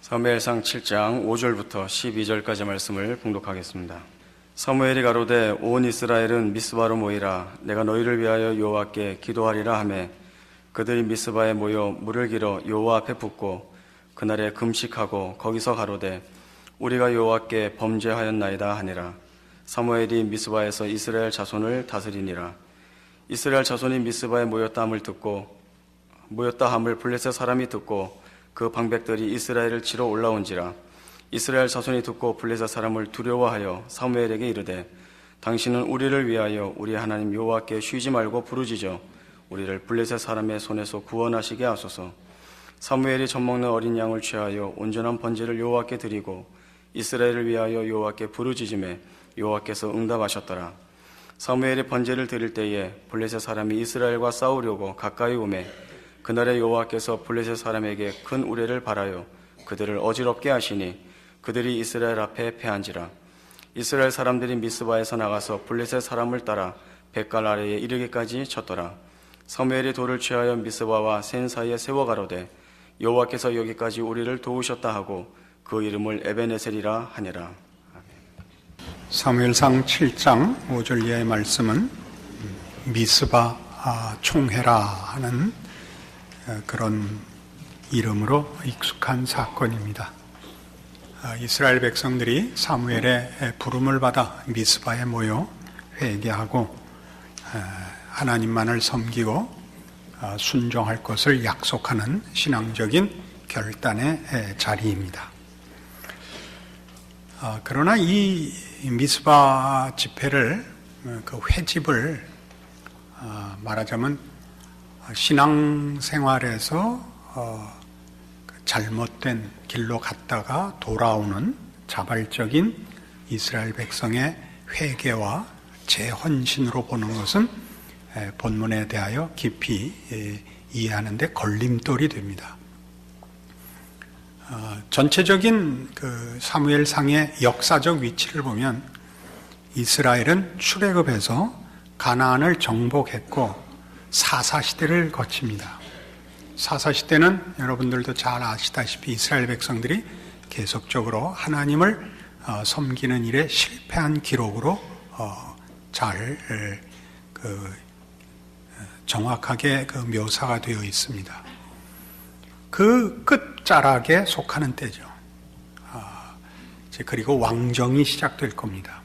사무엘상 7장 5절부터 12절까지 말씀을 봉독하겠습니다. 사무엘이 가로되 온 이스라엘은 미스바로 모이라. 내가 너희를 위하여 여호와께 기도하리라 하매 그들이 미스바에 모여 물을 길어 여호와 앞에 붓고 그날에 금식하고 거기서 가로되 우리가 여호와께 범죄하였나이다 하니라. 사무엘이 미스바에서 이스라엘 자손을 다스리니라. 이스라엘 자손이 미스바에 모였다 함을 블레셋 사람이 듣고 그 방백들이 이스라엘을 치러 올라온지라. 이스라엘 자손이 듣고 블레셋 사람을 두려워하여 사무엘에게 이르되 당신은 우리를 위하여 우리 하나님 여호와께 쉬지 말고 부르짖어 우리를 블레셋 사람의 손에서 구원하시게 하소서. 사무엘이 젖먹는 어린 양을 취하여 온전한 번제를 여호와께 드리고 이스라엘을 위하여 여호와께 부르짖음에 여호와께서 응답하셨더라. 사무엘이 번제를 드릴 때에 블레셋 사람이 이스라엘과 싸우려고 가까이 오매 그날에 여호와께서 블레셋 사람에게 큰 우레를 발하여 그들을 어지럽게 하시니 그들이 이스라엘 앞에 패한지라. 이스라엘 사람들이 미스바에서 나가서 블레셋 사람을 따라 벳갈 아래에 이르기까지 쳤더라. 사무엘이 돌을 취하여 미스바와 센 사이에 세워 가로되 여호와께서 여기까지 우리를 도우셨다 하고 그 이름을 에베네셀이라 하니라. 사무엘상 7장 5절 이하의 말씀은 미스바 총회라 하는 그런 이름으로 익숙한 사건입니다. 이스라엘 백성들이 사무엘의 부름을 받아 미스바에 모여 회개하고 하나님만을 섬기고 순종할 것을 약속하는 신앙적인 결단의 자리입니다. 그러나 이 미스바 집회를, 그 회집을 말하자면 신앙생활에서 잘못된 길로 갔다가 돌아오는 자발적인 이스라엘 백성의 회개와 재헌신으로 보는 것은 본문에 대하여 깊이 이해하는 데 걸림돌이 됩니다. 전체적인 그 사무엘상의 역사적 위치를 보면 이스라엘은 출애굽해서 가나안을 정복했고 사사시대를 거칩니다. 사사시대는 여러분들도 잘 아시다시피 이스라엘 백성들이 계속적으로 하나님을 섬기는 일에 실패한 기록으로 잘 정확하게 묘사가 되어 있습니다. 그 끝자락에 속하는 때죠. 그리고 왕정이 시작될 겁니다.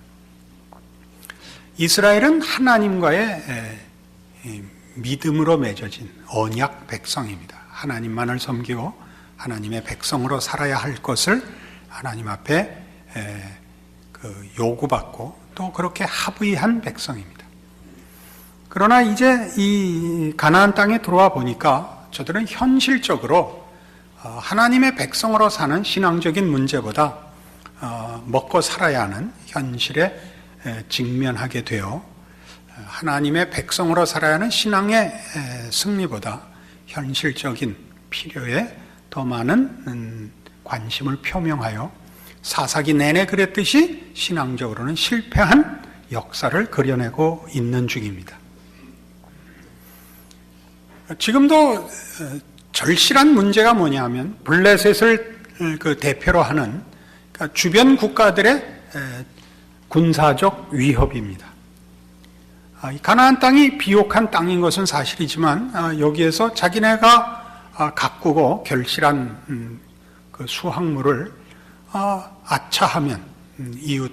이스라엘은 하나님과의 믿음으로 맺어진 언약 백성입니다. 하나님만을 섬기고 하나님의 백성으로 살아야 할 것을 하나님 앞에 요구받고 또 그렇게 합의한 백성입니다. 그러나 이제 이 가나안 땅에 들어와 보니까 저들은 현실적으로 하나님의 백성으로 사는 신앙적인 문제보다 먹고 살아야 하는 현실에 직면하게 되어 하나님의 백성으로 살아야 하는 신앙의 승리보다 현실적인 필요에 더 많은 관심을 표명하여 사사기 내내 그랬듯이 신앙적으로는 실패한 역사를 그려내고 있는 중입니다. 지금도 절실한 문제가 뭐냐면 블레셋을 대표로 하는 주변 국가들의 군사적 위협입니다. 가나안 땅이 비옥한 땅인 것은 사실이지만 여기에서 자기네가 가꾸고 결실한 그 수확물을 아차하면 이웃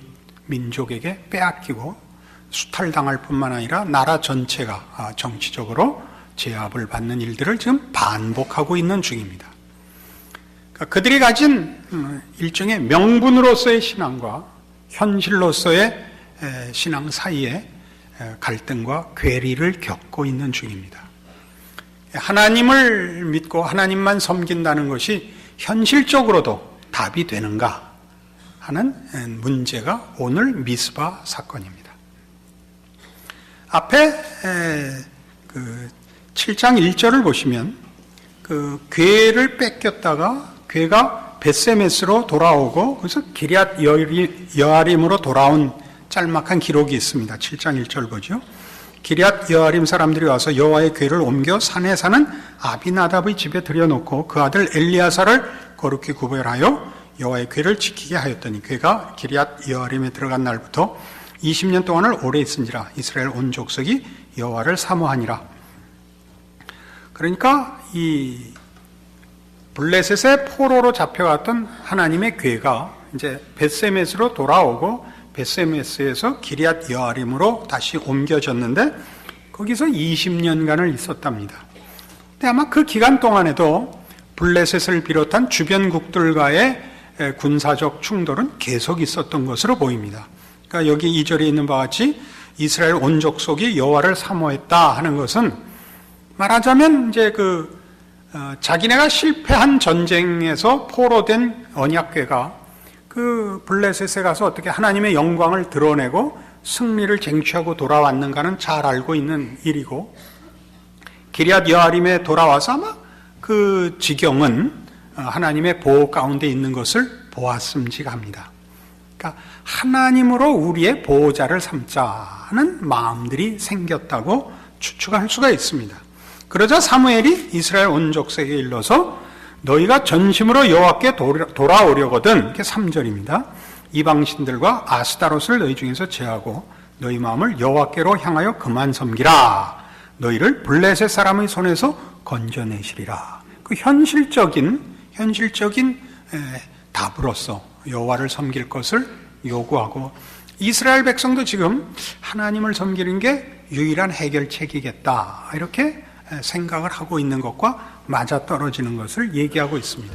민족에게 빼앗기고 수탈당할 뿐만 아니라 나라 전체가 정치적으로 제압을 받는 일들을 지금 반복하고 있는 중입니다. 그들이 가진 일종의 명분으로서의 신앙과 현실로서의 신앙 사이에 갈등과 괴리를 겪고 있는 중입니다. 하나님을 믿고 하나님만 섬긴다는 것이 현실적으로도 답이 되는가 하는 문제가 오늘 미스바 사건입니다. 앞에 7장 1절을 보시면 그 괴를 뺏겼다가 괴가 벳세메스로 돌아오고 그래서 기럇 여아림으로 돌아온 짤막한 기록이 있습니다. 7장 1절 보죠. 기럇 여아림 사람들이 와서 여호와의 궤를 옮겨 산에 사는 아비나답의 집에 들여놓고 그 아들 엘리야사를 거룩히 구별하여 여호와의 궤를 지키게 하였더니 궤가 기럇 여아림에 들어간 날부터 20년 동안을 오래 있은지라 이스라엘 온 족속이 여호와를 사모하니라. 그러니까 이 블레셋의 포로로 잡혀갔던 하나님의 궤가 이제 벳세메스로 돌아오고 벳세메스에서 기럇 여아림으로 다시 옮겨졌는데 거기서 20년간을 있었답니다. 근데 아마 그 기간 동안에도 블레셋을 비롯한 주변국들과의 군사적 충돌은 계속 있었던 것으로 보입니다. 그러니까 여기 2절에 있는 바와 같이 이스라엘 온 족속이 여호와를 사모했다 하는 것은 말하자면 이제 자기네가 실패한 전쟁에서 포로된 언약궤가 그 블레셋에 가서 어떻게 하나님의 영광을 드러내고 승리를 쟁취하고 돌아왔는가는 잘 알고 있는 일이고, 기럇 여아림에 돌아와서 아마 그 지경은 하나님의 보호 가운데 있는 것을 보았음직합니다. 그러니까 하나님으로 우리의 보호자를 삼자는 마음들이 생겼다고 추측할 수가 있습니다. 그러자 사무엘이 이스라엘 온 족속에게 일러서 너희가 전심으로 여호와께 돌아오려거든, 이게 3절입니다. 이방신들과 아스타롯을 너희 중에서 제하고 너희 마음을 여호와께로 향하여 그만 섬기라. 너희를 블레셋 사람의 손에서 건져내시리라. 그 현실적인 답으로서 여호와를 섬길 것을 요구하고, 이스라엘 백성도 지금 하나님을 섬기는 게 유일한 해결책이겠다 이렇게 생각을 하고 있는 것과 맞아떨어지는 것을 얘기하고 있습니다.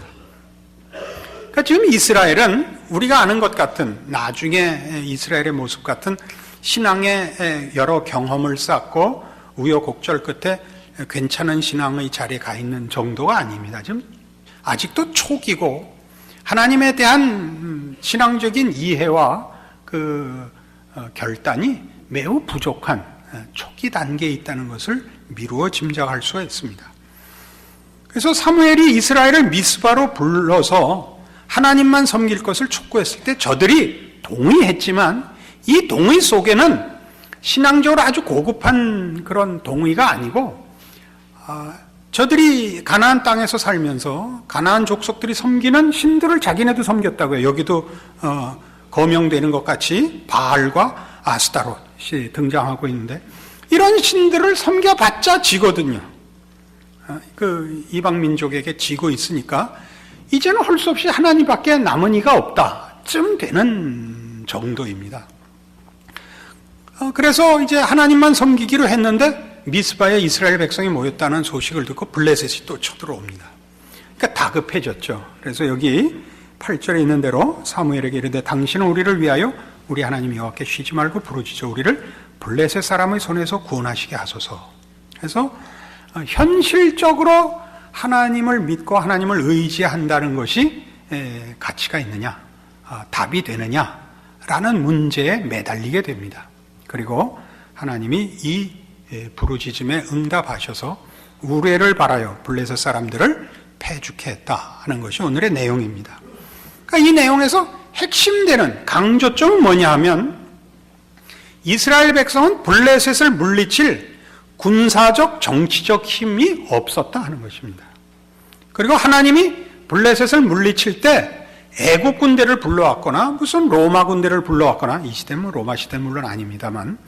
그러니까 지금 이스라엘은 우리가 아는 것 같은, 나중에 이스라엘의 모습 같은 신앙의 여러 경험을 쌓고 우여곡절 끝에 괜찮은 신앙의 자리에 가 있는 정도가 아닙니다. 지금 아직도 초기고 하나님에 대한 신앙적인 이해와 결단이 매우 부족한 초기 단계에 있다는 것을 미루어 짐작할 수가 있습니다. 그래서 사무엘이 이스라엘을 미스바로 불러서 하나님만 섬길 것을 촉구했을 때 저들이 동의했지만 이 동의 속에는 신앙적으로 아주 고급한 그런 동의가 아니고, 저들이 가나안 땅에서 살면서 가나안 족속들이 섬기는 신들을 자기네도 섬겼다고요. 여기도 거명되는 것 같이 바알과 아스타롯이 등장하고 있는데, 이런 신들을 섬겨봤자 지거든요. 그 이방 민족에게 지고 있으니까 이제는 할 수 없이 하나님밖에 남은 이가 없다쯤 되는 정도입니다. 그래서 이제 하나님만 섬기기로 했는데 미스바에 이스라엘 백성이 모였다는 소식을 듣고 블레셋이 또 쳐들어옵니다. 그러니까 다급해졌죠. 그래서 여기 8절에 있는 대로 사무엘에게 이르되 당신은 우리를 위하여 우리 하나님 여호와께 쉬지 말고 부르짖어 우리를 블레셋 사람의 손에서 구원하시게 하소서. 그래서 현실적으로 하나님을 믿고 하나님을 의지한다는 것이 가치가 있느냐, 답이 되느냐라는 문제에 매달리게 됩니다. 그리고 하나님이 이 부르짖음에 응답하셔서 우레를 바라여 블레셋 사람들을 패죽게 했다 하는 것이 오늘의 내용입니다. 그러니까 이 내용에서 핵심되는 강조점은 뭐냐 하면, 이스라엘 백성은 블레셋을 물리칠 군사적 정치적 힘이 없었다 하는 것입니다. 그리고 하나님이 블레셋을 물리칠 때 애국 군대를 불러왔거나 무슨 로마 군대를 불러왔거나, 이 시대는 로마 시대는 물론 아닙니다만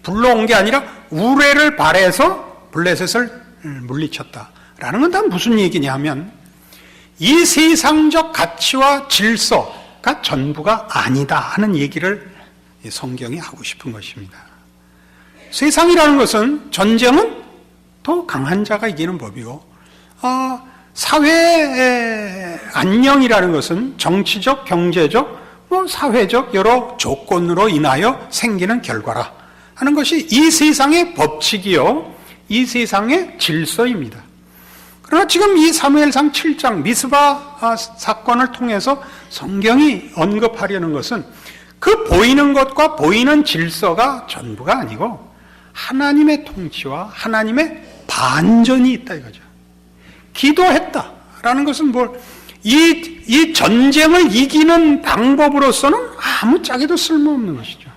불러온 게 아니라 우레를 발해서 블레셋을 물리쳤다라는 건 다 무슨 얘기냐 하면, 이 세상적 가치와 질서가 전부가 아니다 하는 얘기를 성경이 하고 싶은 것입니다. 세상이라는 것은, 전쟁은 더 강한 자가 이기는 법이고, 사회의 안녕이라는 것은 정치적, 경제적, 사회적 여러 조건으로 인하여 생기는 결과라 하는 것이 이 세상의 법칙이요, 이 세상의 질서입니다. 그러나 지금 이 사무엘상 7장 미스바 사건을 통해서 성경이 언급하려는 것은 그 보이는 것과 보이는 질서가 전부가 아니고 하나님의 통치와 하나님의 반전이 있다 이거죠. 기도했다라는 것은 이 전쟁을 이기는 방법으로서는 아무짝에도 쓸모없는 것이죠.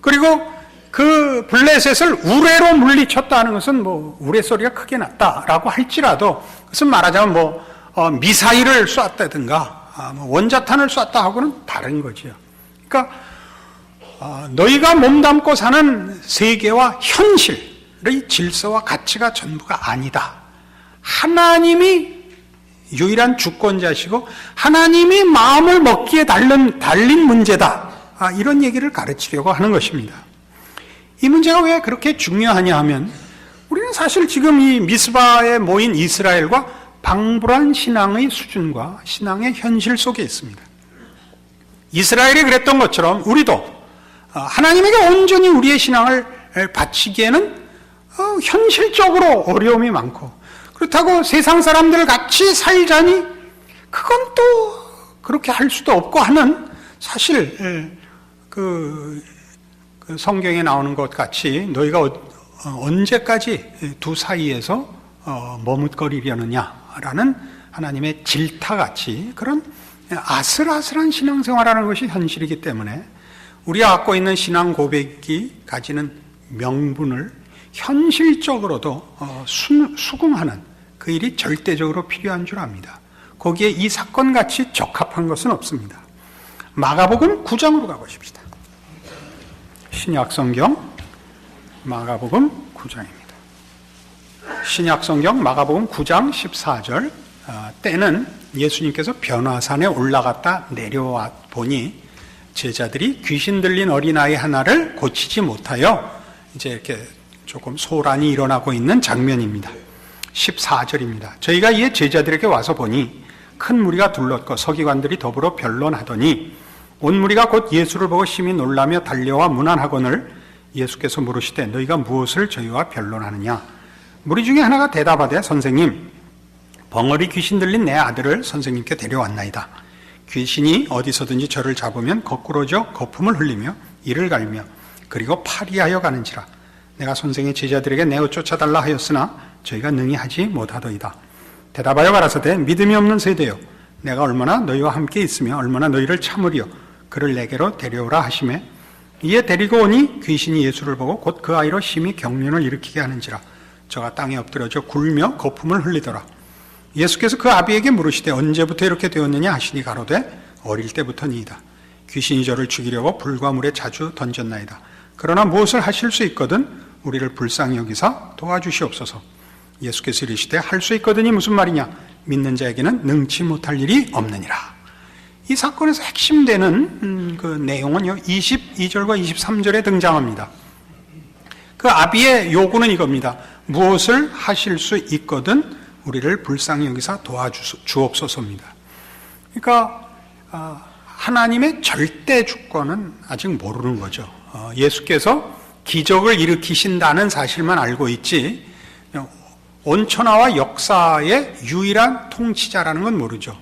그리고 그 블레셋을 우레로 물리쳤다 하는 것은 우레 소리가 크게 났다라고 할지라도, 그것은 말하자면 미사일을 쐈다든가 뭐 원자탄을 쐈다 하고는 다른 거죠. 그러니까 너희가 몸담고 사는 세계와 현실의 질서와 가치가 전부가 아니다. 하나님이 유일한 주권자시고 하나님이 마음을 먹기에 달린 문제다. 이런 얘기를 가르치려고 하는 것입니다. 이 문제가 왜 그렇게 중요하냐 하면 우리는 사실 지금 이 미스바에 모인 이스라엘과 방불한 신앙의 수준과 신앙의 현실 속에 있습니다. 이스라엘이 그랬던 것처럼 우리도 하나님에게 온전히 우리의 신앙을 바치기에는 현실적으로 어려움이 많고, 그렇다고 세상 사람들 같이 살자니 그건 또 그렇게 할 수도 없고 하는, 사실 그 성경에 나오는 것 같이 너희가 언제까지 두 사이에서 머뭇거리려느냐라는 하나님의 질타같이 그런 아슬아슬한 신앙생활하는 것이 현실이기 때문에 우리가 갖고 있는 신앙 고백이 가지는 명분을 현실적으로도 수긍하는 그 일이 절대적으로 필요한 줄 압니다. 거기에 이 사건같이 적합한 것은 없습니다. 마가복음 9장으로 가보십시다. 신약성경 마가복음 9장입니다. 신약성경 마가복음 9장 14절. 때는 예수님께서 변화산에 올라갔다 내려와 보니 제자들이 귀신 들린 어린아이 하나를 고치지 못하여 이제 이렇게 조금 소란이 일어나고 있는 장면입니다. 14절입니다. 저희가 이에 제자들에게 와서 보니 큰 무리가 둘렀고 서기관들이 더불어 변론하더니 온 무리가 곧 예수를 보고 심히 놀라며 달려와 문안하거늘 예수께서 물으시되 너희가 무엇을 저희와 변론하느냐? 무리 중에 하나가 대답하되 선생님, 벙어리 귀신 들린 내 아들을 선생님께 데려왔나이다. 귀신이 어디서든지 저를 잡으면 거꾸로져 거품을 흘리며 이를 갈며 그리고 파리하여 가는지라. 내가 선생의 제자들에게 내어 쫓아달라 하였으나 저희가 능히 하지 못하더이다. 대답하여 가라사대 믿음이 없는 세대여, 내가 얼마나 너희와 함께 있으며 얼마나 너희를 참으리요 그를 내게로 데려오라 하시매 이에 데리고 오니 귀신이 예수를 보고 곧 그 아이로 심히 경련을 일으키게 하는지라. 저가 땅에 엎드려져 굴며 거품을 흘리더라. 예수께서 그 아비에게 물으시되 언제부터 이렇게 되었느냐 하시니 가로되 어릴 때부터니이다. 귀신이 저를 죽이려고 불과 물에 자주 던졌나이다. 그러나 무엇을 하실 수 있거든 우리를 불쌍히 여기사 도와주시옵소서. 예수께서 이르시되 할 수 있거든이 무슨 말이냐? 믿는 자에게는 능치 못할 일이 없느니라. 이 사건에서 핵심되는 그 내용은요 22절과 23절에 등장합니다. 그 아비의 요구는 이겁니다. 무엇을 하실 수 있거든 우리를 불쌍히 여기사 도와주옵소서입니다. 그러니까 하나님의 절대 주권은 아직 모르는 거죠. 예수께서 기적을 일으키신다는 사실만 알고 있지 온천하와 역사의 유일한 통치자라는 건 모르죠.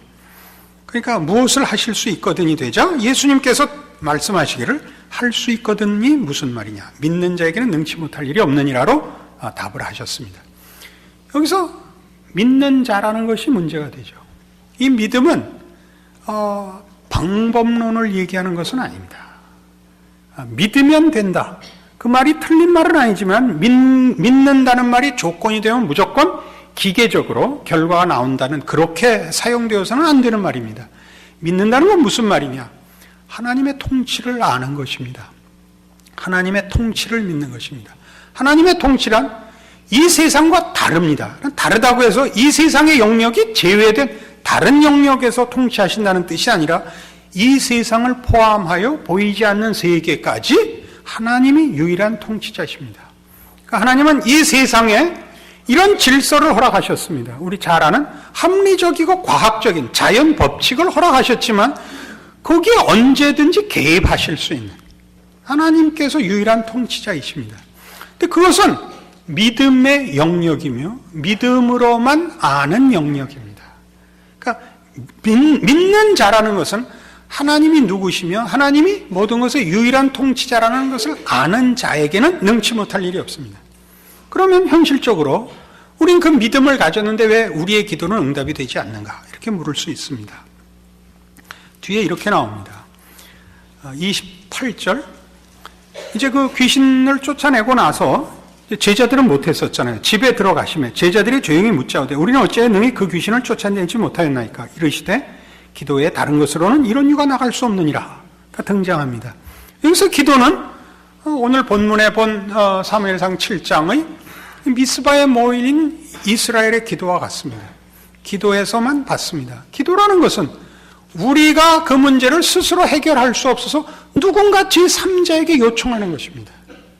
그러니까 무엇을 하실 수 있거든이 되자 예수님께서 말씀하시기를 할 수 있거든이 무슨 말이냐? 믿는 자에게는 능치 못할 일이 없느니라로 답을 하셨습니다. 여기서 믿는 자라는 것이 문제가 되죠. 이 믿음은 방법론을 얘기하는 것은 아닙니다. 믿으면 된다. 그 말이 틀린 말은 아니지만 믿는다는 말이 조건이 되면 무조건 기계적으로 결과가 나온다는, 그렇게 사용되어서는 안 되는 말입니다. 믿는다는 건 무슨 말이냐? 하나님의 통치를 아는 것입니다. 하나님의 통치를 믿는 것입니다. 하나님의 통치란 이 세상과 다릅니다. 다르다고 해서 이 세상의 영역이 제외된 다른 영역에서 통치하신다는 뜻이 아니라 이 세상을 포함하여 보이지 않는 세계까지 하나님이 유일한 통치자십니다. 그러니까 하나님은 이 세상에 이런 질서를 허락하셨습니다. 우리 잘 아는 합리적이고 과학적인 자연 법칙을 허락하셨지만 거기에 언제든지 개입하실 수 있는 하나님께서 유일한 통치자이십니다. 근데 그것은 믿음의 영역이며 믿음으로만 아는 영역입니다. 그러니까 믿는 자라는 것은 하나님이 누구시며 하나님이 모든 것의 유일한 통치자라는 것을 아는 자에게는 능치 못할 일이 없습니다. 그러면 현실적으로 우린 그 믿음을 가졌는데 왜 우리의 기도는 응답이 되지 않는가? 이렇게 물을 수 있습니다. 뒤에 이렇게 나옵니다. 28절. 이제 그 귀신을 쫓아내고 나서 제자들은 못했었잖아요. 집에 들어가시면 제자들이 조용히 묻자오되 우리는 어찌하여 능히 그 귀신을 쫓아내지 못하였나이까. 이르시되 기도 외에 다른 것으로는 이런 유가 나갈 수 없느니라 등장합니다. 여기서 기도는 오늘 본문에 본 사무엘상 7장의 미스바에 모인 이스라엘의 기도와 같습니다. 기도에서만 받습니다. 기도라는 것은 우리가 그 문제를 스스로 해결할 수 없어서 누군가 제3자에게 요청하는 것입니다.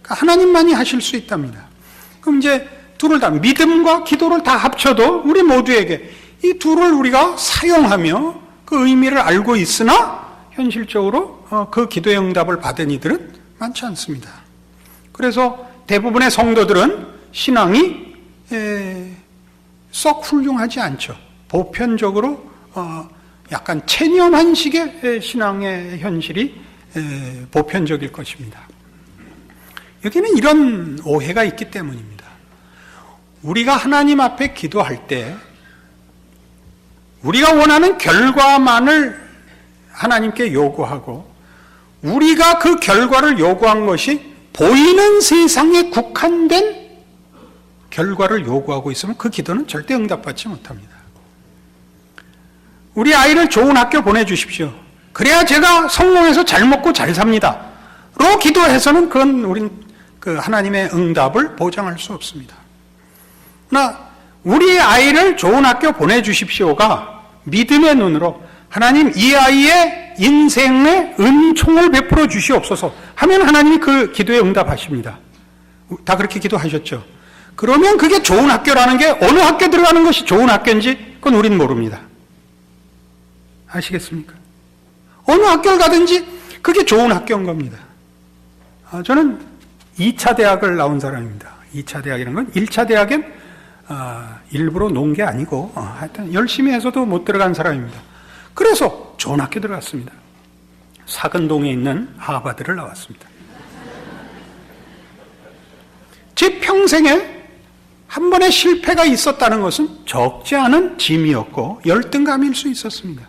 그러니까 하나님만이 하실 수 있답니다. 그럼 이제 둘을 다, 믿음과 기도를 다 합쳐도 우리 모두에게 이 둘을 우리가 사용하며 그 의미를 알고 있으나 현실적으로 그 기도의 응답을 받은 이들은 많지 않습니다. 그래서 대부분의 성도들은 신앙이 썩 훌륭하지 않죠. 보편적으로 약간 체념한 식의 신앙의 현실이 보편적일 것입니다. 여기는 이런 오해가 있기 때문입니다. 우리가 하나님 앞에 기도할 때 우리가 원하는 결과만을 하나님께 요구하고 우리가 그 결과를 요구한 것이 보이는 세상에 국한된 결과를 요구하고 있으면 그 기도는 절대 응답받지 못합니다. 우리 아이를 좋은 학교 보내주십시오. 그래야 제가 성공해서 잘 먹고 잘 삽니다. 로 기도해서는 그건 우린 그 하나님의 응답을 보장할 수 없습니다. 그러나 우리 아이를 좋은 학교 보내주십시오가 믿음의 눈으로 하나님 이 아이의 인생에 은총을 베풀어 주시옵소서 하면 하나님이 그 기도에 응답하십니다. 다 그렇게 기도하셨죠. 그러면 그게 좋은 학교라는 게 어느 학교 들어가는 것이 좋은 학교인지 그건 우린 모릅니다. 아시겠습니까? 어느 학교를 가든지 그게 좋은 학교인 겁니다. 저는 2차 대학을 나온 사람입니다. 2차 대학이라는 건 1차 대학엔 일부러 놓은 게 아니고 하여튼 열심히 해서도 못 들어간 사람입니다. 그래서 좋은 학교 들어갔습니다. 사근동에 있는 하버드를 나왔습니다. 제 평생에 한 번의 실패가 있었다는 것은 적지 않은 짐이었고 열등감일 수 있었습니다.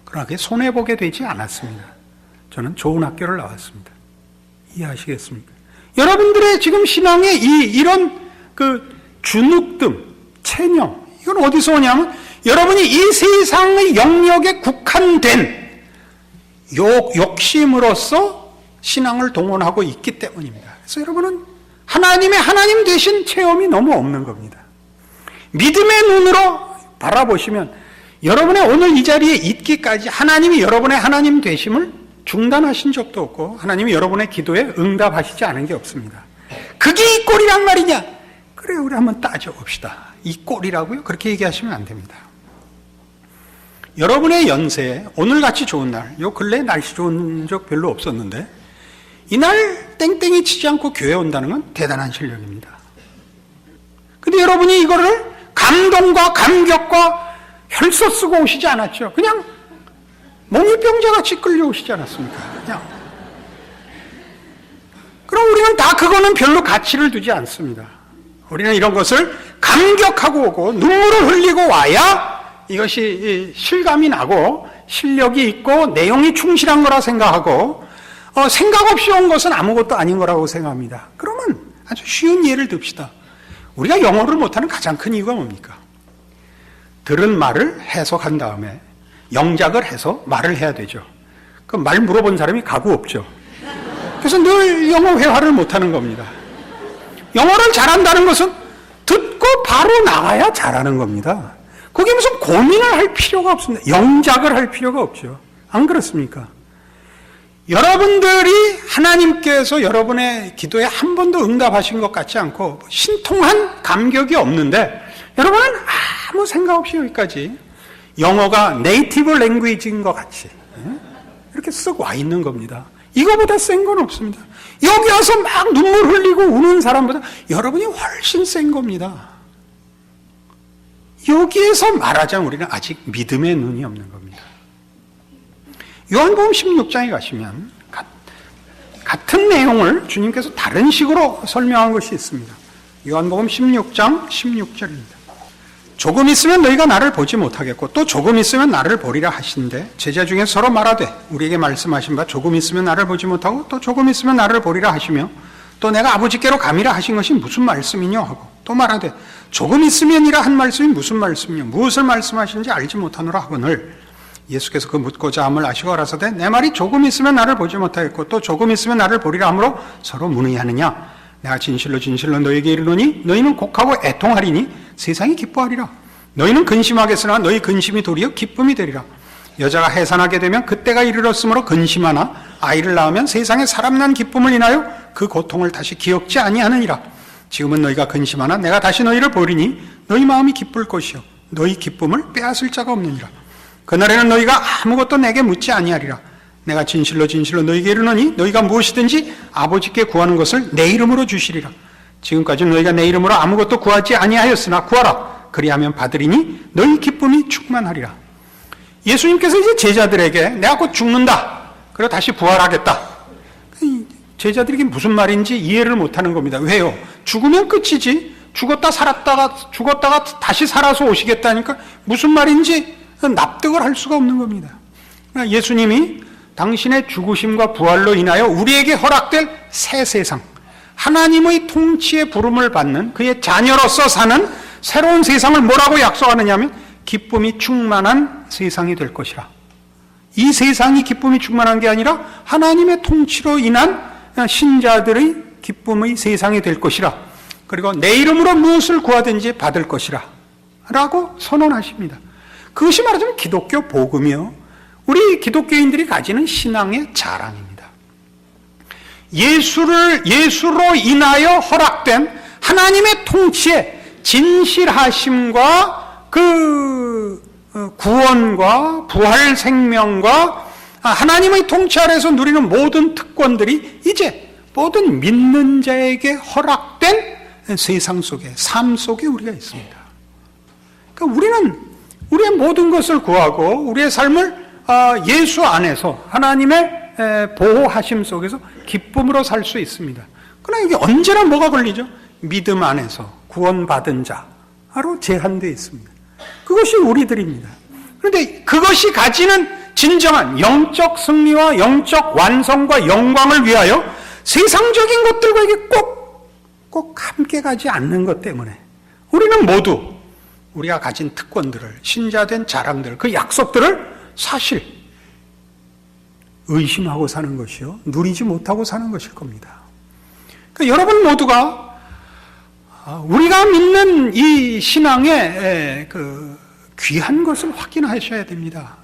그러나 그게 손해보게 되지 않았습니다. 저는 좋은 학교를 나왔습니다. 이해하시겠습니까? 여러분들의 지금 신앙의 이런 그 주눅듦, 체념, 이건 어디서 오냐면 여러분이 이 세상의 영역에 국한된 욕심으로서 신앙을 동원하고 있기 때문입니다. 그래서 여러분은 하나님의 하나님 되신 체험이 너무 없는 겁니다. 믿음의 눈으로 바라보시면 여러분의 오늘 이 자리에 있기까지 하나님이 여러분의 하나님 되심을 중단하신 적도 없고 하나님이 여러분의 기도에 응답하시지 않은 게 없습니다. 그게 이 꼴이란 말이냐? 그래, 우리 한번 따져봅시다. 이 꼴이라고요? 그렇게 얘기하시면 안 됩니다. 여러분의 연세에 오늘같이 좋은 날, 요 근래에 날씨 좋은 적 별로 없었는데 이날 땡땡이 치지 않고 교회 온다는 건 대단한 실력입니다. 근데 여러분이 이거를 감동과 감격과 혈서 쓰고 오시지 않았죠. 그냥 몽유병자같이 끌려오시지 않았습니까? 그냥. 그럼 우리는 다 그거는 별로 가치를 두지 않습니다. 우리는 이런 것을 감격하고 오고 눈물을 흘리고 와야 이것이 실감이 나고 실력이 있고 내용이 충실한 거라 생각하고 생각 없이 온 것은 아무것도 아닌 거라고 생각합니다. 그러면 아주 쉬운 예를 듭시다. 우리가 영어를 못하는 가장 큰 이유가 뭡니까? 들은 말을 해석한 다음에 영작을 해서 말을 해야 되죠. 그 말 물어본 사람이 가구 없죠. 그래서 늘 영어 회화를 못하는 겁니다. 영어를 잘한다는 것은 듣고 바로 나가야 잘하는 겁니다. 거기에 무슨 고민을 할 필요가 없습니다. 영작을 할 필요가 없죠. 안 그렇습니까? 여러분들이 하나님께서 여러분의 기도에 한 번도 응답하신 것 같지 않고 신통한 감격이 없는데 여러분은 아무 생각 없이 여기까지 영어가 네이티브 랭귀지인 것 같이 이렇게 쓱 와 있는 겁니다. 이거보다 센 건 없습니다. 여기 와서 막 눈물 흘리고 우는 사람보다 여러분이 훨씬 센 겁니다. 여기에서 말하자면 우리는 아직 믿음의 눈이 없는 겁니다. 요한복음 16장에 가시면 같은 내용을 주님께서 다른 식으로 설명한 것이 있습니다. 요한복음 16장 16절입니다. 조금 있으면 너희가 나를 보지 못하겠고 또 조금 있으면 나를 보리라 하신대 제자 중에 서로 말하되 우리에게 말씀하신 바 조금 있으면 나를 보지 못하고 또 조금 있으면 나를 보리라 하시며 또 내가 아버지께로 감이라 하신 것이 무슨 말씀이뇨 하고 또 말하되 조금 있으면이라 한 말씀이 무슨 말씀이뇨 무엇을 말씀하시는지 알지 못하노라 하거늘 예수께서 그 묻고자 함을 아시고 가라사대 내 말이 조금 있으면 나를 보지 못하겠고 또 조금 있으면 나를 보리라 하므로 서로 문의하느냐 내가 진실로 진실로 너희에게 이르노니 너희는 곡하고 애통하리니 세상이 기뻐하리라 너희는 근심하겠으나 너희 근심이 도리어 기쁨이 되리라 여자가 해산하게 되면 그때가 이르렀으므로 근심하나 아이를 낳으면 세상에 사람 난 기쁨을 인하여 그 고통을 다시 기억지 아니하느니라 지금은 너희가 근심하나 내가 다시 너희를 보리니 너희 마음이 기쁠 것이요 너희 기쁨을 빼앗을 자가 없느니라 그날에는 너희가 아무것도 내게 묻지 아니하리라 내가 진실로 진실로 너희에게 이르노니 너희가 무엇이든지 아버지께 구하는 것을 내 이름으로 주시리라 지금까지 너희가 내 이름으로 아무것도 구하지 아니하였으나 구하라 그리하면 받으리니 너희 기쁨이 충만하리라 예수님께서 이제 제자들에게 내가 곧 죽는다 그리고 다시 부활하겠다 제자들에게 무슨 말인지 이해를 못하는 겁니다 왜요? 죽으면 끝이지 죽었다가 다시 살아서 오시겠다니까 무슨 말인지 납득을 할 수가 없는 겁니다 예수님이 당신의 죽으심과 부활로 인하여 우리에게 허락될 새 세상 하나님의 통치의 부름을 받는 그의 자녀로서 사는 새로운 세상을 뭐라고 약속하느냐 하면 기쁨이 충만한 세상이 될 것이라 이 세상이 기쁨이 충만한 게 아니라 하나님의 통치로 인한 신자들의 기쁨의 세상이 될 것이라 그리고 내 이름으로 무엇을 구하든지 받을 것이라 라고 선언하십니다 그것이 말하자면 기독교 복음이요 우리 기독교인들이 가지는 신앙의 자랑입니다 예수로 인하여 허락된 하나님의 통치의 진실하심과 그 구원과 부활 생명과 하나님의 통치 아래에서 누리는 모든 특권들이 이제 모든 믿는 자에게 허락된 세상 속에 삶 속에 우리가 있습니다. 그러니까 우리는 우리의 모든 것을 구하고 우리의 삶을 예수 안에서 하나님의 보호하심 속에서 기쁨으로 살 수 있습니다. 그러나 이게 언제나 뭐가 걸리죠? 믿음 안에서 구원받은 자로 제한되어 있습니다. 그것이 우리들입니다. 그런데 그것이 가지는 진정한 영적 승리와 영적 완성과 영광을 위하여 세상적인 것들과 이게 꼭 함께 가지 않는 것 때문에 우리는 모두 우리가 가진 특권들을, 신자된 자랑들, 그 약속들을 사실 의심하고 사는 것이요, 누리지 못하고 사는 것일 겁니다. 그러니까 여러분 모두가 우리가 믿는 이 신앙의 그 귀한 것을 확인하셔야 됩니다.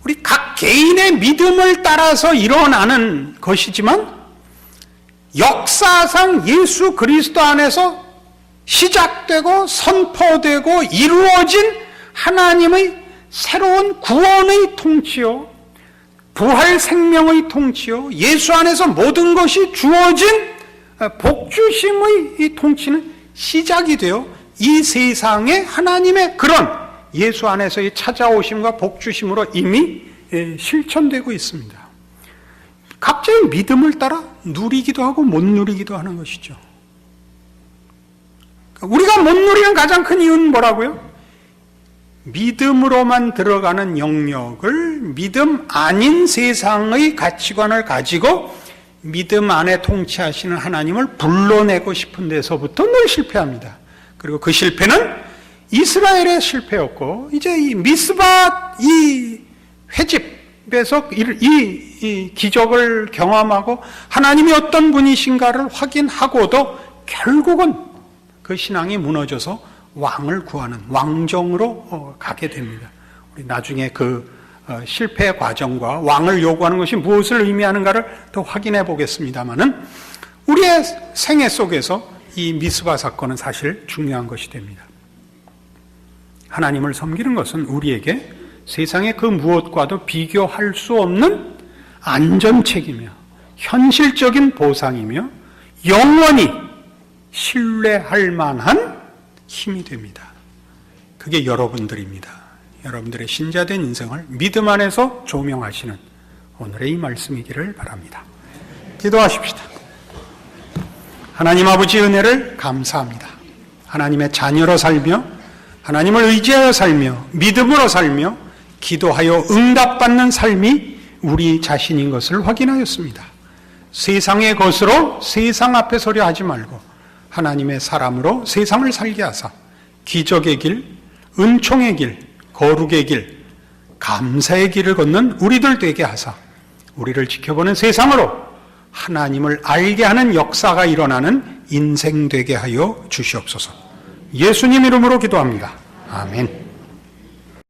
우리 각 개인의 믿음을 따라서 일어나는 것이지만 역사상 예수 그리스도 안에서 시작되고 선포되고 이루어진 하나님의 새로운 구원의 통치요, 부활 생명의 통치요, 예수 안에서 모든 것이 주어진 복주심의 이 통치는 시작이 되어 이 세상에 하나님의 그런 예수 안에서의 찾아오심과 복주심으로 이미 실천되고 있습니다. 각자의 믿음을 따라 누리기도 하고 못 누리기도 하는 것이죠. 우리가 못 누리는 가장 큰 이유는 뭐라고요? 믿음으로만 들어가는 영역을 믿음 아닌 세상의 가치관을 가지고 믿음 안에 통치하시는 하나님을 불러내고 싶은 데서부터 늘 실패합니다. 그리고 그 실패는 이스라엘의 실패였고, 이제 이 미스바 이 회집에서 이 기적을 경험하고 하나님이 어떤 분이신가를 확인하고도 결국은 그 신앙이 무너져서 왕을 구하는 왕정으로 가게 됩니다. 우리 나중에 그 실패의 과정과 왕을 요구하는 것이 무엇을 의미하는가를 더 확인해 보겠습니다만은 우리의 생애 속에서 이 미스바 사건은 사실 중요한 것이 됩니다. 하나님을 섬기는 것은 우리에게 세상의 그 무엇과도 비교할 수 없는 안전책이며 현실적인 보상이며 영원히 신뢰할 만한 힘이 됩니다. 그게 여러분들입니다. 여러분들의 신자된 인생을 믿음 안에서 조명하시는 오늘의 이 말씀이기를 바랍니다. 기도하십시다. 하나님 아버지 은혜를 감사합니다. 하나님의 자녀로 살며 하나님을 의지하여 살며 믿음으로 살며 기도하여 응답받는 삶이 우리 자신인 것을 확인하였습니다. 세상의 것으로 세상 앞에 서려 하지 말고 하나님의 사람으로 세상을 살게 하사 기적의 길, 은총의 길, 거룩의 길, 감사의 길을 걷는 우리들 되게 하사 우리를 지켜보는 세상으로 하나님을 알게 하는 역사가 일어나는 인생 되게 하여 주시옵소서. 예수님 이름으로 기도합니다. 아멘.